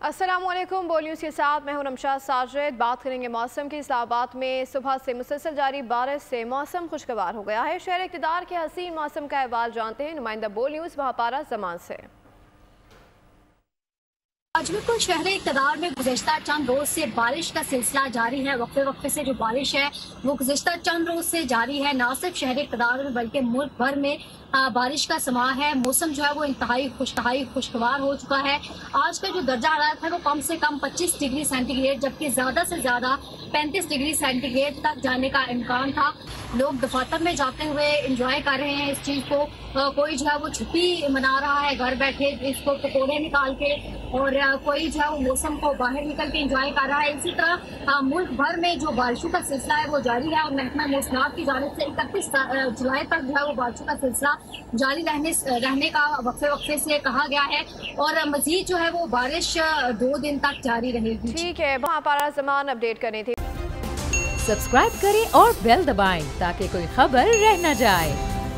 अस्सलामुअलैकुम। बोल न्यूज़ के साथ मैं हूं नमशा साजिद। बात करेंगे मौसम की। इस्लामाबाद में सुबह से मुसलसल जारी बारिश से मौसम खुशगवार हो गया है। शहर इक़्तिदार के हसीन मौसम का अहवाल जानते हैं नुमाइंदा बोल न्यूज़ महापारा जमान से। आज बिल्कुल शहर इक़्तिदार में गुज़श्ता चंद रोज से बारिश का सिलसिला जारी है। वक्फे वक्फे से जो बारिश है वो गुज़श्ता चंद रोज से जारी है। न सिर्फ शहर इक़्तिदार में बल्कि मुल्क भर में बारिश का समा है। मौसम जो है वो इंतहाई खुशगवार हो चुका है। आज का जो दर्जा हरारत है वो कम से कम 25 डिग्री सेंटीग्रेड जबकि ज्यादा से ज्यादा 35 डिग्री सेंटीग्रेड तक जाने का इम्कान था। लोग दफातर में जाते हुए इंजॉय कर रहे हैं इस चीज को। कोई जो है वो छुट्टी मना रहा है घर बैठे इसको पकौड़े निकाल के, और कोई जो है वो मौसम को बाहर निकल के इंजॉय कर रहा है। इसी तरह मुल्क भर में जो बारिशों का सिलसिला है वो जारी है और महकमा मौसमात की जानिब से 31 जुलाई तक जो है वो बारिशों का सिलसिला जारी रहने का वक्फे वक्फे से कहा गया है और मजीद जो है वो बारिश 2 दिन तक जारी रहेगी। ठीक है, महापारा जमान अपडेट करनी थी। सब्सक्राइब करें और बेल दबाएं ताकि कोई खबर रह न जाए।